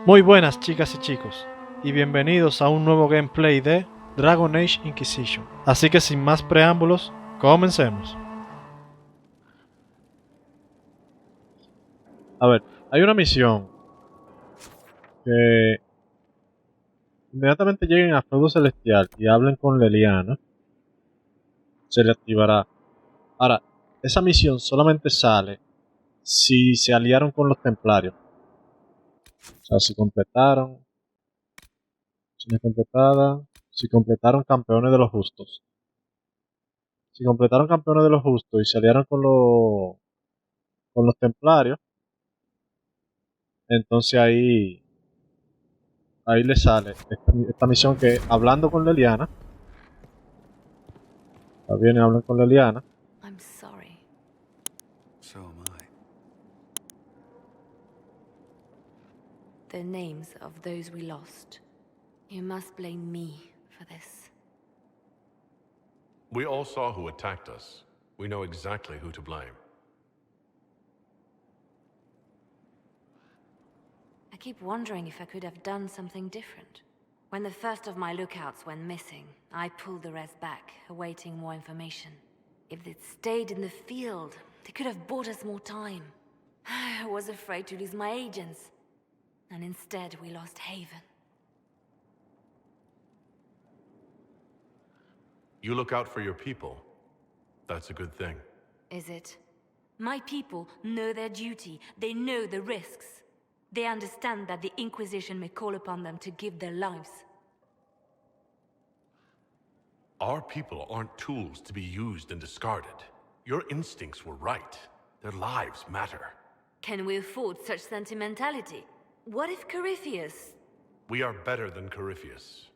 Muy buenas chicas y chicos, y bienvenidos a un nuevo gameplay de Dragon Age Inquisition. Así que sin más preámbulos, comencemos. A ver, hay una misión que inmediatamente lleguen a Feudo Celestial y hablen con Leliana, se le activará. Ahora, esa misión solamente sale si se aliaron con los templarios. O sea, si completaron, misiones completadas, si completaron campeones de los justos. Si completaron campeones de los justos y se aliaron con los templarios, entonces ahí le sale esta misión que hablando con Leliana. Viene, hablan con Leliana. I'm sorry. So am I. The names of those we lost. You must blame me for this. We all saw who attacked us. We know exactly who to blame. I keep wondering if I could have done something different. When the first of my lookouts went missing, I pulled the rest back, awaiting more information. If they'd stayed in the field, they could have bought us more time. I was afraid to lose my agents. And instead, we lost Haven. You look out for your people. That's a good thing. Is it? My people know their duty. They know the risks. They understand that the Inquisition may call upon them to give their lives. Our people aren't tools to be used and discarded. Your instincts were right. Their lives matter. Can we afford such sentimentality? What if Corypheus... We are better than Corypheus.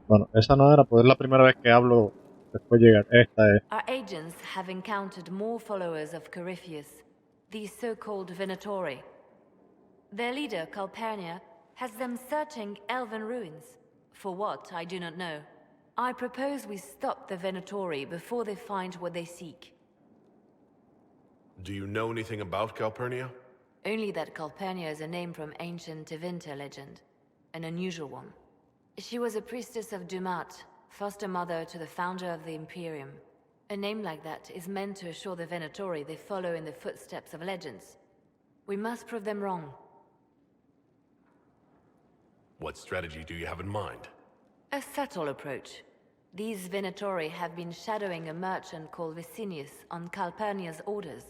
Bueno, esa no era, pues es la primera vez que hablo después de llegar. Esta es. Our agents have encountered more followers of Corypheus, the so-called Venatori. Their leader, Calpurnia, has them searching elven ruins. For what, I do not know. I propose we stop the Venatori before they find what they seek. Do you know anything about Calpurnia? Only that Calpurnia is a name from ancient Tevinter legend. An unusual one. She was a priestess of Dumat, foster mother to the founder of the Imperium. A name like that is meant to assure the Venatori they follow in the footsteps of legends. We must prove them wrong. What strategy do you have in mind? A subtle approach. These Venatori have been shadowing a merchant called Vicinius on Calpurnia's orders.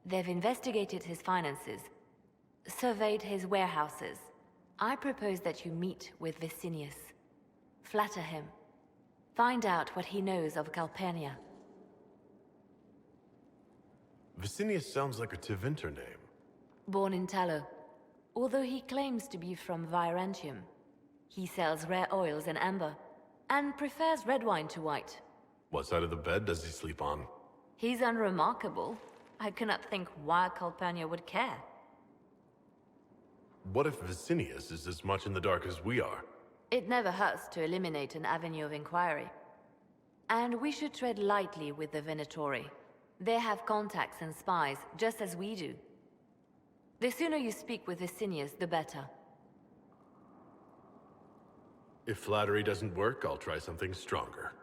They've investigated his finances, surveyed his warehouses. I propose that you meet with Vicinius. Flatter him. Find out what he knows of Calpurnia. Vicinius sounds like a Tevinter name. Born in Tallow. Although he claims to be from Virantium, he sells rare oils and amber, and prefers red wine to white. What side of the bed does he sleep on? He's unremarkable. I cannot think why Calpurnia would care. What if Vicinius is as much in the dark as we are? It never hurts to eliminate an avenue of inquiry. And we should tread lightly with the Venatori. They have contacts and spies, just as we do. The sooner you speak with Vicinius, the better. If flattery doesn't work, I'll try something stronger.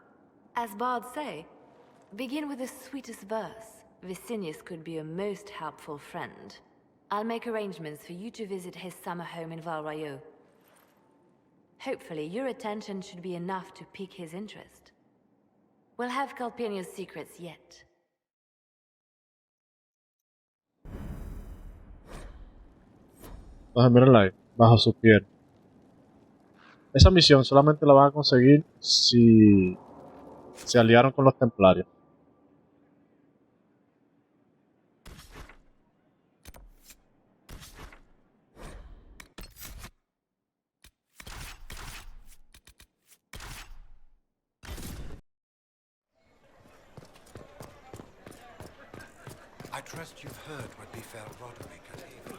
As bards say, begin with the sweetest verse. Vicinius could be a most helpful friend. I'll make arrangements for you to visit his summer home in Val Royeaux. Hopefully, your attention should be enough to pique his interest. We'll have Calpurnia's secrets yet. Entonces mírenla ahí, bajo su piel. Esa misión solamente la van a conseguir si se aliaron con los templarios. I trust you've heard what befell Roderick at Haven.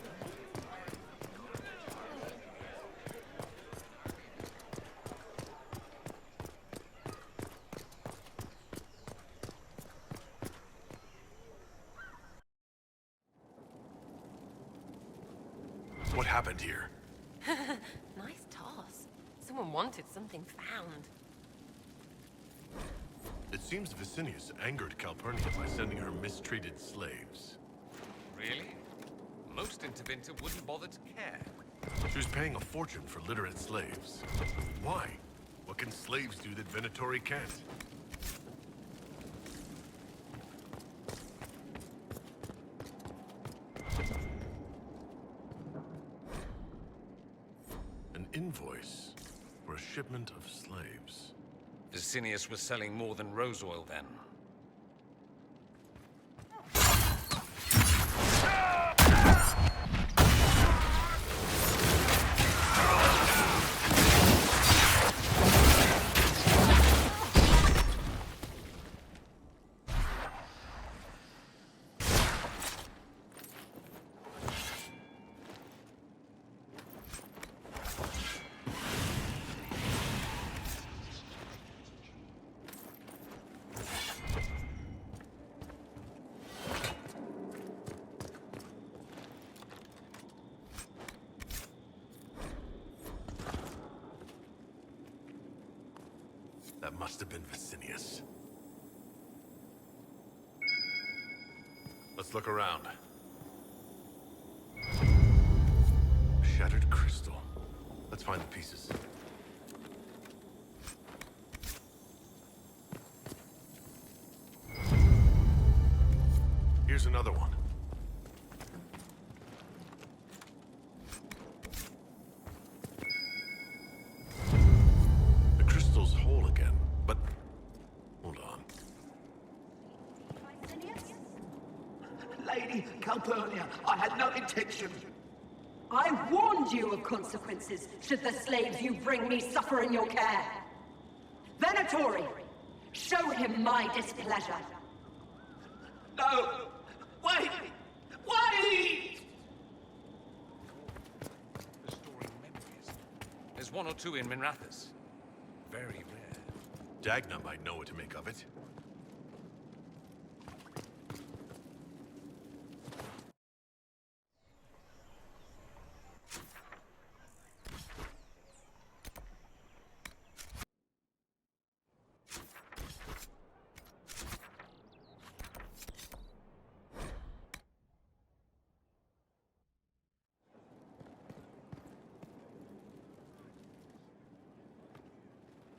What happened here? Nice toss. Someone wanted something found. It seems Vicinius angered Calpurnia by sending her mistreated slaves. Really? Most Intervinter wouldn't bother to care. She was paying a fortune for literate slaves. Why? What can slaves do that Venatori can't? An invoice for a shipment of slaves. Vicinius was selling more than rose oil then. That must have been Vicinius. Let's look around. Shattered crystal. Let's find the pieces. Here's another one. The crystal's whole again, but hold on. Lady Calpurnia, I had no intention. I warned you of consequences should the slaves you bring me suffer in your care. Venatori, show him my displeasure. No! Wait! Wait! Restoring memories. There's one or two in Minrathous. Very rare. Dagna might know what to make of it.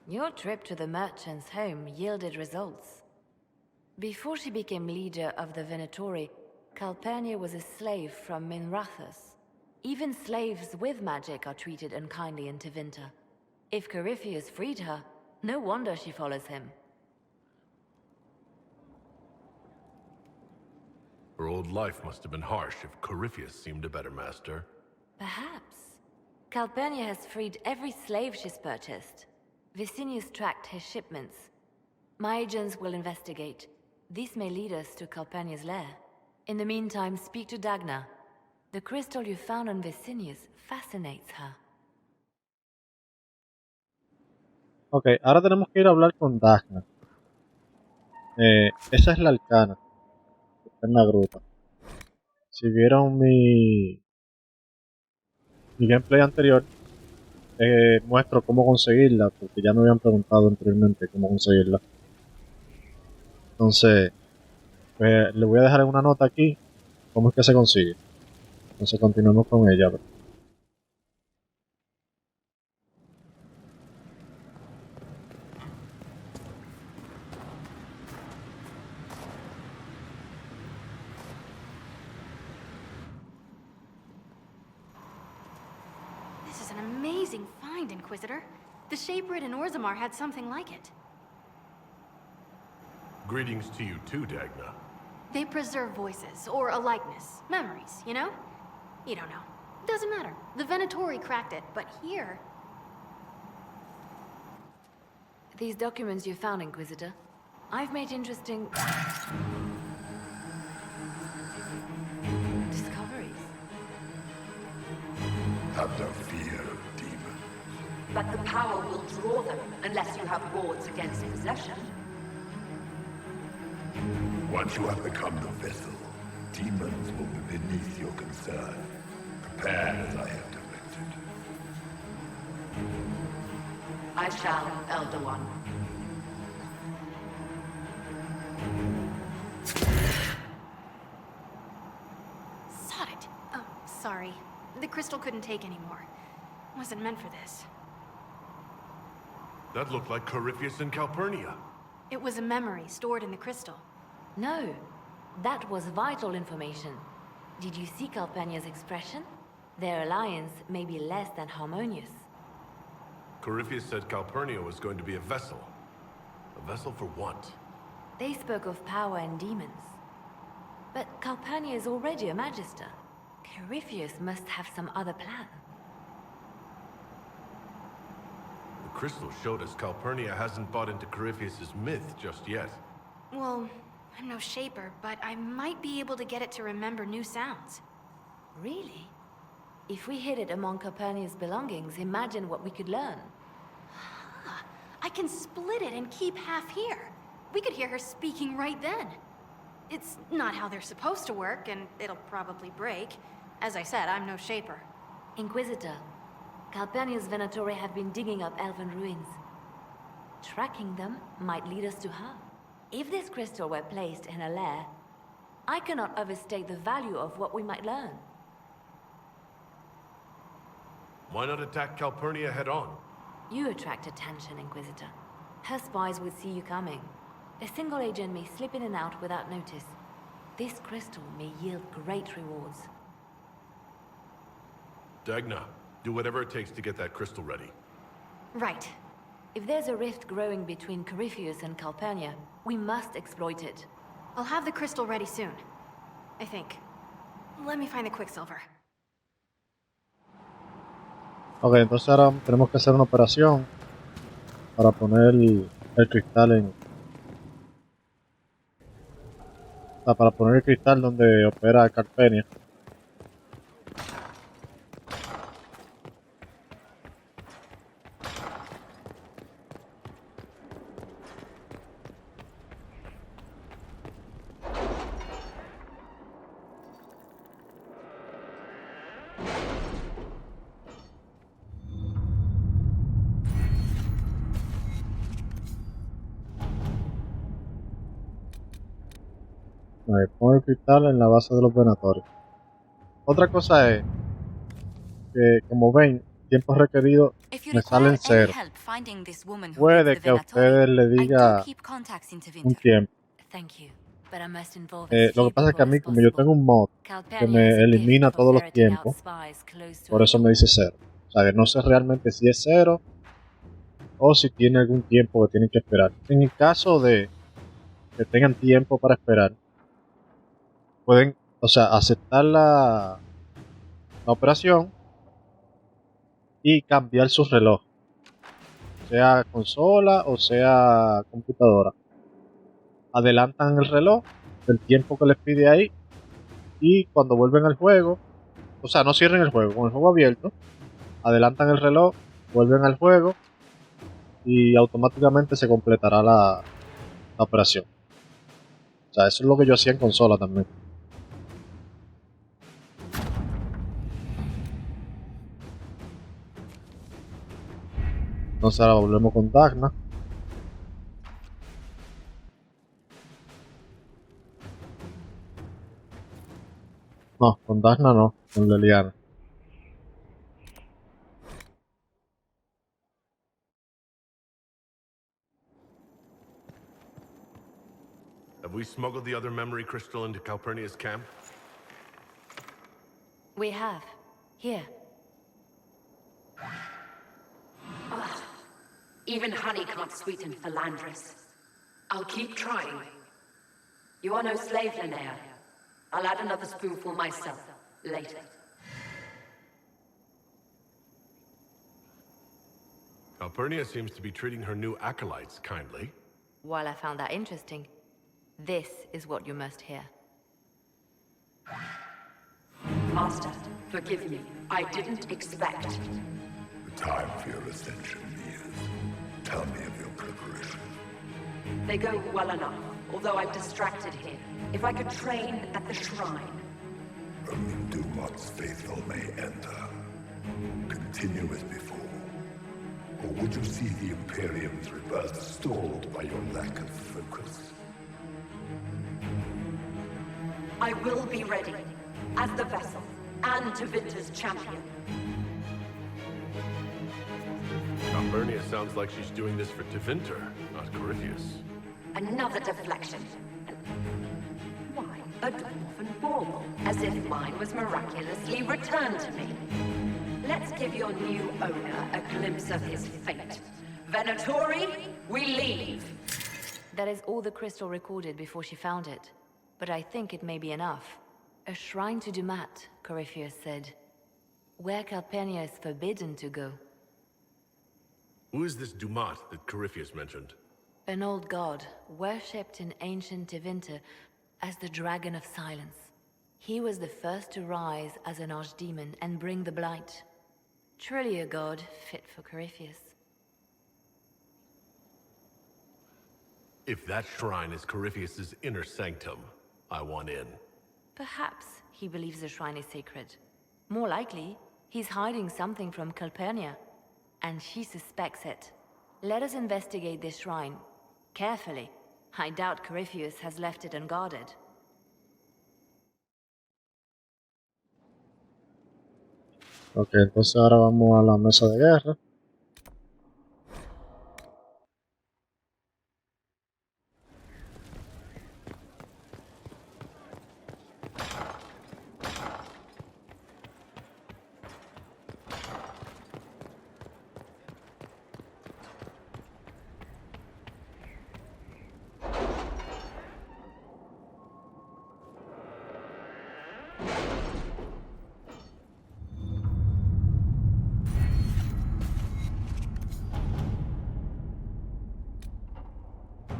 Your trip to the merchant's home yielded results. Before she became leader of the Venatori, Calpurnia was a slave from Minrathous. Even slaves with magic are treated unkindly in Tevinter. If Corypheus freed her, no wonder she follows him. Her old life must have been harsh if Corypheus seemed a better master. Perhaps. Calpurnia has freed every slave she's purchased. Vicinius tracked his shipments. My agents will investigate. This may lead us to Calpurnia's lair. In the meantime, speak to Dagna. The crystal you found on Vicinius fascinates her. Ok, ahora tenemos que ir a hablar con Dagna. Esa es la arcana. Está en la gruta. Si vieron mi gameplay anterior, muestro cómo conseguirla, porque ya me habían preguntado anteriormente cómo conseguirla. Entonces, pues, le voy a dejar en una nota aquí cómo es que se consigue. Entonces continuamos con ella. This is an amazing find, Inquisitor. The Shaperid in Orzammar had something like it. Greetings to you too, Dagna. They preserve voices, or a likeness, memories, you know? You don't know. Doesn't matter. The Venatori cracked it, but here... These documents you found, Inquisitor. I've made interesting... discoveries. Have no fear, demon. But the power will draw them unless you have wards against possession. Once you have become the vessel, demons will be beneath your concern. Prepare as I have directed. I shall, Elder One. Sod it. Oh, sorry. The crystal couldn't take anymore. Wasn't meant for this. That looked like Corypheus and Calpurnia. It was a memory stored in the crystal. No, that was vital information. Did you see Calpurnia's expression? Their alliance may be less than harmonious. Corypheus said Calpurnia was going to be a vessel. A vessel for what? They spoke of power and demons. But Calpurnia is already a magister. Corypheus must have some other plan. The crystal showed us Calpurnia hasn't bought into Corypheus's myth just yet. Well, I'm no shaper, but I might be able to get it to remember new sounds. Really? If we hid it among Calpurnia's belongings, imagine what we could learn. I can split it and keep half here. We could hear her speaking right then. It's not how they're supposed to work, and it'll probably break. As I said, I'm no shaper. Inquisitor, Calpurnia's Venatori have been digging up elven ruins. Tracking them might lead us to her. If this crystal were placed in a lair, I cannot overstate the value of what we might learn. Why not attack Calpurnia head-on? You attract attention, Inquisitor. Her spies would see you coming. A single agent may slip in and out without notice. This crystal may yield great rewards. Dagna, do whatever it takes to get that crystal ready. Right. If there's a rift growing between Corypheus and Calpurnia, we must exploit it. I'll have the crystal ready soon. I think. Let me find the Quicksilver. Ok, entonces ahora tenemos que hacer una operación para poner el cristal en... O sea, para poner el cristal donde opera Calpurnia. Pongo el cristal en la base de los venatorios. Otra cosa es que, como ven, tiempos requeridos me salen cero. Puede que a ustedes les diga un tiempo. Lo que pasa es que a mí, como yo tengo un mod que me elimina todos los tiempos, por eso me dice cero. O sea, que no sé realmente si es cero o si tiene algún tiempo que tienen que esperar. En el caso de que tengan tiempo para esperar, pueden, o sea, aceptar la operación y cambiar su reloj, sea consola o sea computadora. Adelantan el reloj, el tiempo que les pide ahí, y cuando vuelven al juego, o sea, no cierren el juego, con el juego abierto, adelantan el reloj, vuelven al juego y automáticamente se completará la operación. O sea, eso es lo que yo hacía en consola también. Entonces ahora volvemos con Dagna. No, con Dagna no, con Leliana. Have we smuggled the other memory crystal into Calpurnia's camp? We have. Here. Even honey can't sweeten Philandris. I'll keep trying. You are no slave, Linnea. I'll add another spoonful myself, later. Calpurnia seems to be treating her new acolytes kindly. While I found that interesting, this is what you must hear. Master, forgive me. I didn't expect. The time for your ascension is. Tell me of your preparation. They go well enough, although I'm distracted here. If I could train at the shrine. Only Dumat's faithful may enter. Continue as before. Or would you see the Imperium's rebirth stalled by your lack of focus? I will be ready, as the vessel, and Tevinter's champion. Calpurnia sounds like she's doing this for Tevinter, not Corypheus. Another deflection. Why, a dwarven bauble, as if mine was miraculously returned to me. Let's give your new owner a glimpse of his fate. Venatori, we leave! That is all the crystal recorded before she found it. But I think it may be enough. A shrine to Dumat, Corypheus said. Where Calpurnia is forbidden to go. Who is this Dumat that Corypheus mentioned? An old god, worshipped in ancient Tevinter as the Dragon of Silence. He was the first to rise as an archdemon and bring the blight. Truly a god fit for Corypheus. If that shrine is Corypheus's inner sanctum, I want in. Perhaps he believes the shrine is sacred. More likely, he's hiding something from Calpurnia, and she suspects it. Let us investigate this shrine. Carefully. I doubt Corypheus has left it unguarded. Ok, entonces ahora vamos a la mesa de guerra.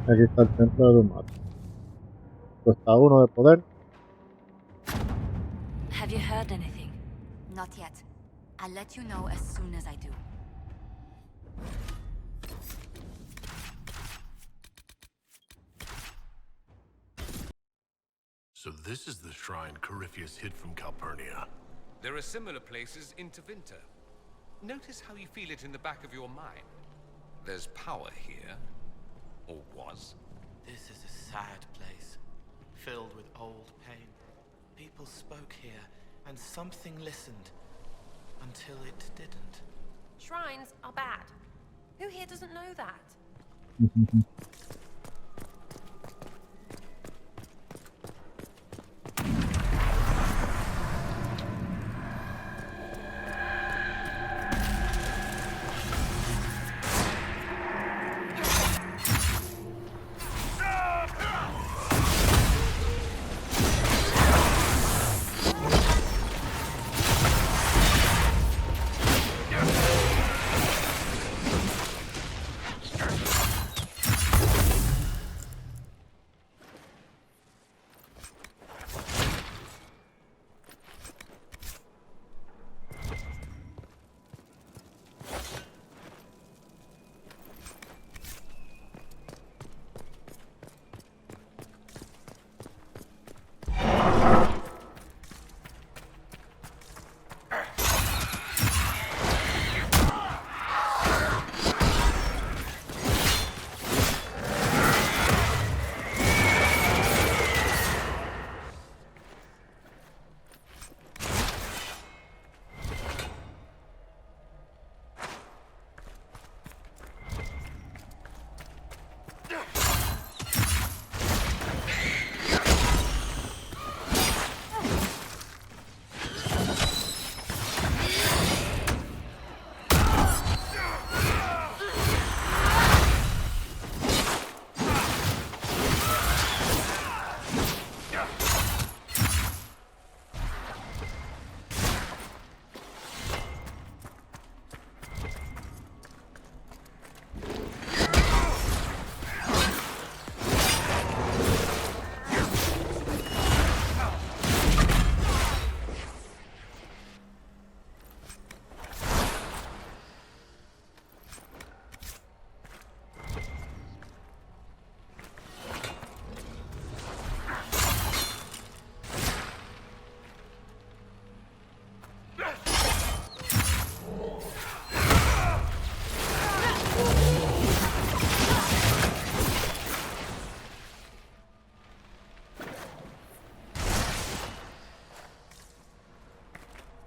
Aquí está el templo de Dumat. Cuesta 1 de poder. Have you heard anything? Not yet. I'll let you know as soon as I do. So this is the shrine Corypheus hid from Calpurnia. There are similar places in Tevinter. Notice how you feel it in the back of your mind. There's power here. Or was. This is a sad place, filled with old pain. People spoke here, and something listened, until it didn't. Shrines are bad. Who here doesn't know that?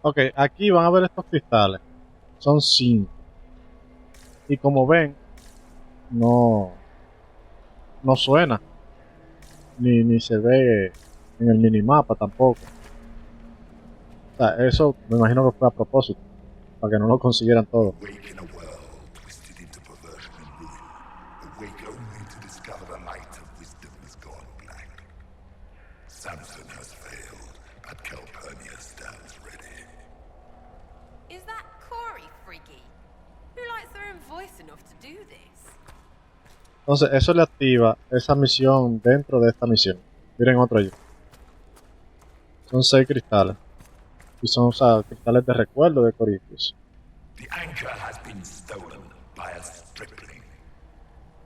Ok, aquí van a ver estos cristales. Son 5. Y como ven, no suena. Ni se ve en el minimapa tampoco. O sea, eso me imagino que fue a propósito, para que no lo consiguieran todo. Awake in a world twisted into perversion and ruin. Awake only to discover the light of wisdom has gone black. Samson has failed, but Calpurnia stands ready. Is that Corey, freaky? Who likes their own voice enough to do this? Entonces, eso le activa esa misión dentro de esta misión. Miren otro allí. Son 6 cristales. Y son, o sea, cristales de recuerdo de Corintios. The anchor has been stolen by a stripling.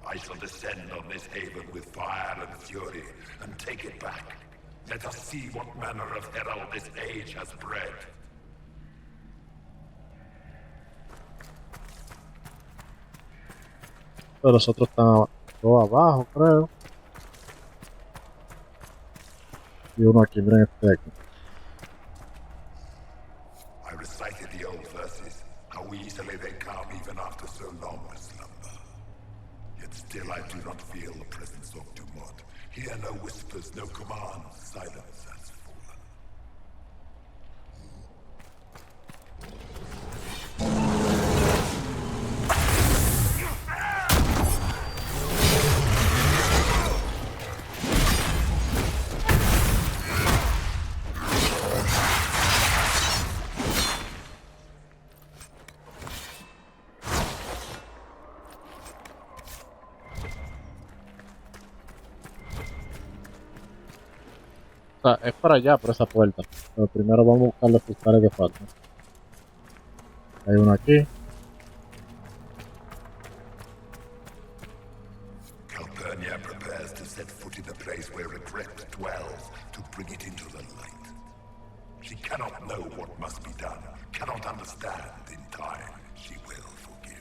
I shall descend on this haven with fire and fury and take it back. Let us see what manner of herald this age has bred. Pero los otros están todos abajo, creo. Y uno aquí, miren este de aquí. I recited the old verses, how easily they come even after so long a slumber. Yet still I do not feel the presence of Dumont. Hear no whispers, no commands, silence has fallen. O sea, es para allá, por esa puerta. Pero primero vamos a buscar los cristales que faltan. Hay uno aquí. Calpurnia prepares to set foot in the place where regret dwells to bring it into the light. She cannot know what must be done, cannot understand. In time, she will forgive.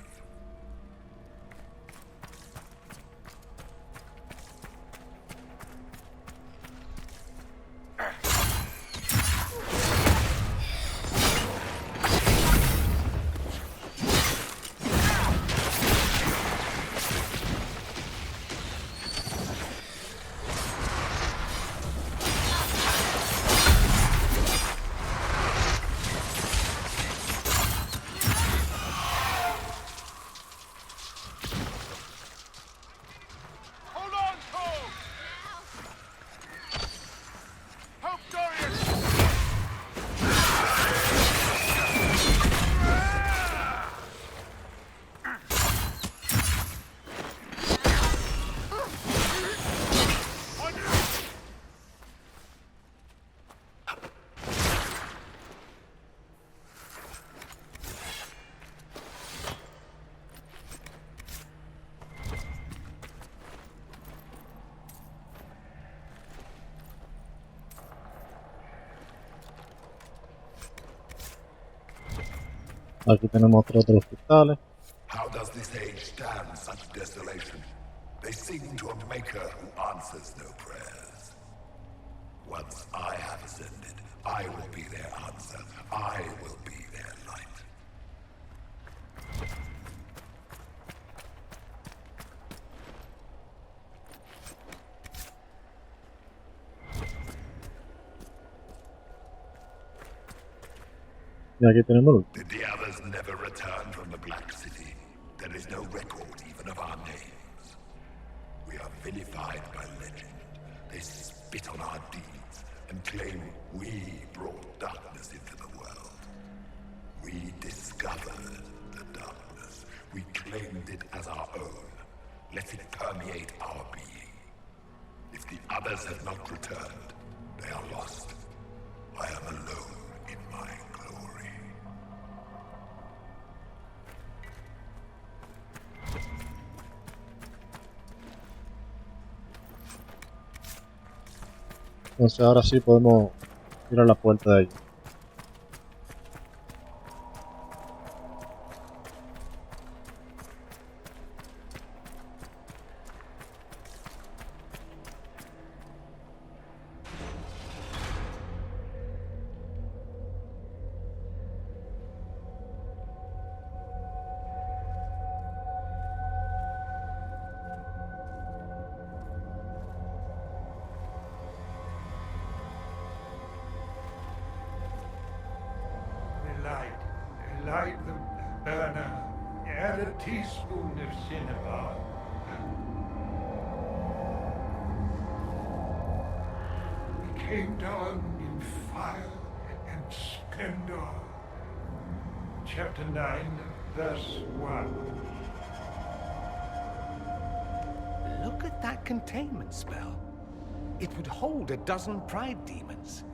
Aquí tenemos otro de los cristales. How does this age stand such desolation? They sing to a maker who answers no prayers. Once I have ascended, I will be their answer. I will be their light. Y aquí tenemos uno. Did the others never return from the Black City? There is no record even of our names. We are vilified by legend. They spit on our deeds and claim we brought darkness into the world. We discovered the darkness. We claimed it as our own. Let it permeate our being. If the others have not returned, they are lost. I am alone in my glory. Entonces ahora sí podemos ir a la puerta de allí. Add a teaspoon of cinnamon. He came down in fire and splendor. Chapter 9, verse 1. Look at that containment spell. It would hold a dozen pride demons.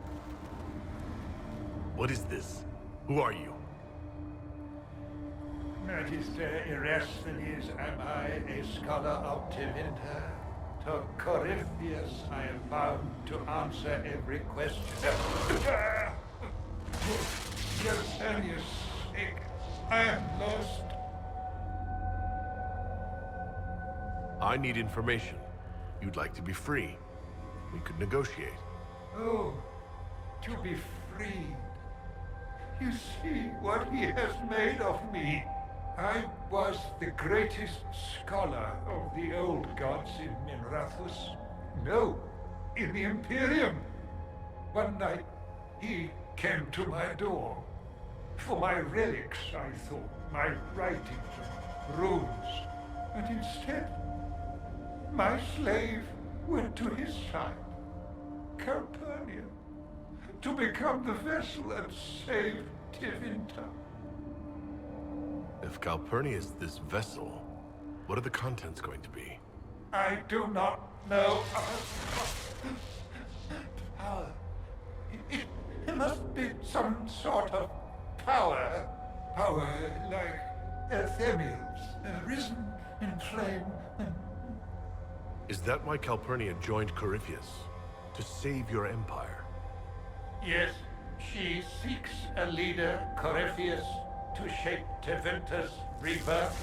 What is this? Who are you? Magister Erasthenes, am I a scholar of Tevinter? To Corypheus I am bound to answer every question. Yersanus' sake, I am lost. I need information. You'd like to be free. We could negotiate. Oh, to be freed. You see what he has made of me. I was the greatest scholar of the old gods in Minrathus. No, in the Imperium. One night, he came to my door. For my relics, I thought, my writings and runes. And instead, my slave went to his side, Calpurnia, to become the vessel and save Tevinter. If Calpurnia is this vessel, what are the contents going to be? I do not know. Power. It must be some sort of power. Power like Arthemius, risen in flame. Is that why Calpurnia joined Corypheus? To save your empire? Yes, she seeks a leader, Corypheus, to shape Tevinter's rebirth.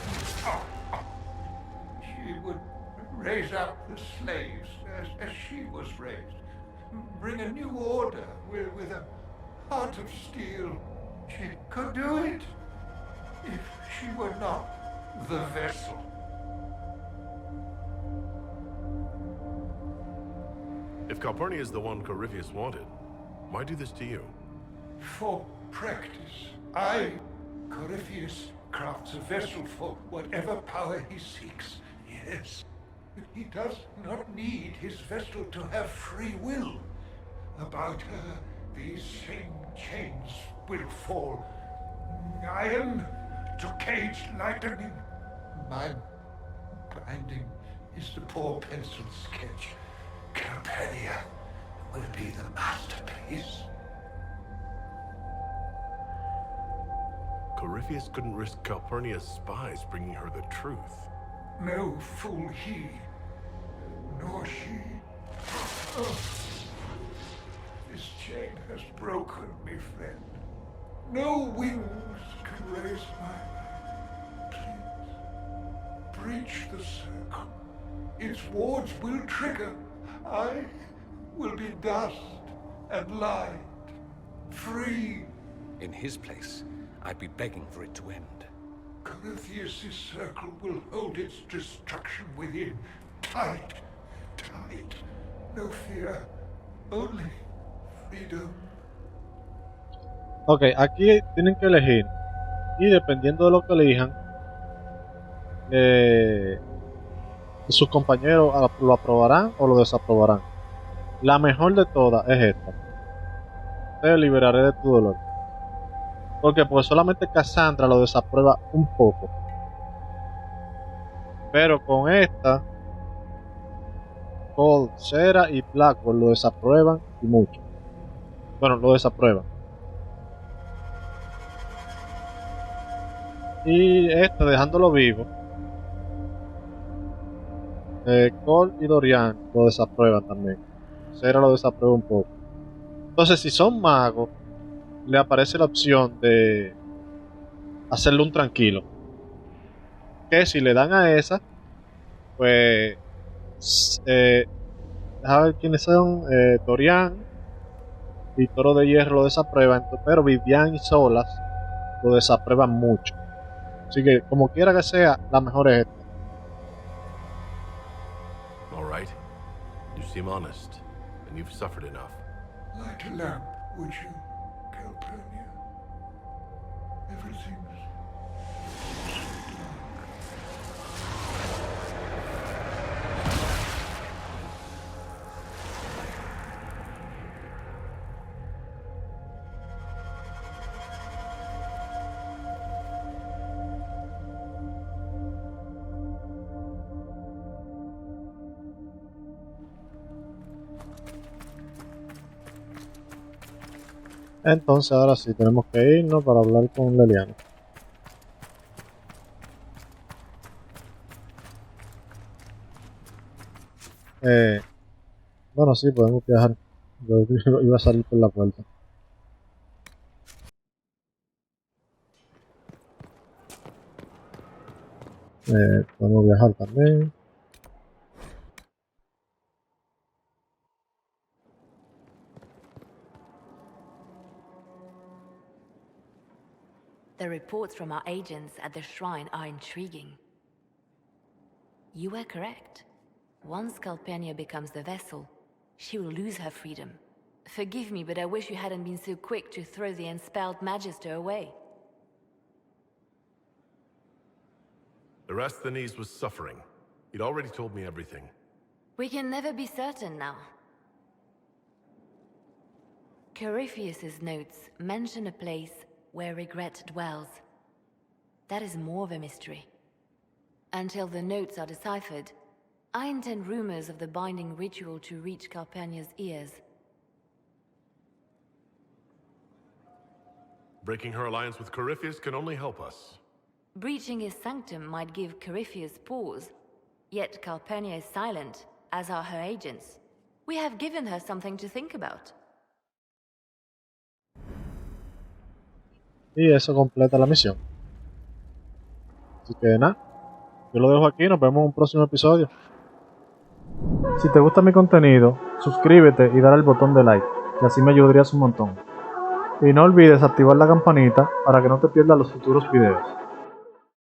She would raise up the slaves as she was raised. Bring a new order with a heart of steel. She could do it if she were not the vessel. If Calpurnia is the one Corypheus wanted, why do this to you? For practice. Corypheus crafts a vessel for whatever power he seeks. Yes. But he does not need his vessel to have free will. About her, these same chains will fall. Iron to cage lightning. My binding is the poor pencil sketch. Calpurnia will be the masterpiece. Corypheus couldn't risk Calpurnia's spies bringing her the truth. No fool he, nor she. Oh. This chain has broken me, friend. No wings can raise my... Please, breach the circle. Its wards will trigger. I will be dust and light, free. In his place, I'd be begging for it to end. Corypheus' circle will hold its destruction within. Tight, tight. No fear, only freedom. Ok, aquí tienen que elegir. Y dependiendo de lo que elijan, sus compañeros lo aprobarán o lo desaprobarán. La mejor de todas es esta. Te liberaré de tu dolor. Porque pues solamente Cassandra lo desaprueba un poco. Pero con esta, Cold, Cera y Blackwell lo desaprueban y mucho. Bueno, lo desaprueban. Y esta, dejándolo vivo, Cold y Dorian lo desaprueban también. Cera lo desaprueba un poco. Entonces, si son magos, le aparece la opción de hacerle un tranquilo. Que si le dan a esa, pues a ver quiénes son. Dorian y Toro de Hierro lo desaprueban, pero Vivian y Solas lo desaprueban mucho. Así que como quiera que sea, la mejor es esta. All right. You seem honest, and you've suffered enough. Light a lamp, would you, Calpurnia? Everything's Entonces ahora sí tenemos que irnos para hablar con Leliana. Bueno, sí, podemos viajar. Yo iba a salir por la puerta. Podemos viajar también. The reports from our agents at the shrine are intriguing. You were correct. Once Calpurnia becomes the vessel, she will lose her freedom. Forgive me, but I wish you hadn't been so quick to throw the enspelled Magister away. Erasthenes was suffering. He'd already told me everything. We can never be certain now. Corypheus's notes mention a place where regret dwells. That is more of a mystery. Until the notes are deciphered, I intend rumors of the binding ritual to reach Calpurnia's ears. Breaking her alliance with Corypheus can only help us. Breaching his sanctum might give Corypheus pause, yet Calpurnia is silent, as are her agents. We have given her something to think about. Y eso completa la misión. Así que nada, yo lo dejo aquí, nos vemos en un próximo episodio. Si te gusta mi contenido, suscríbete y dale al botón de like, que así me ayudarías un montón. Y no olvides activar la campanita para que no te pierdas los futuros videos.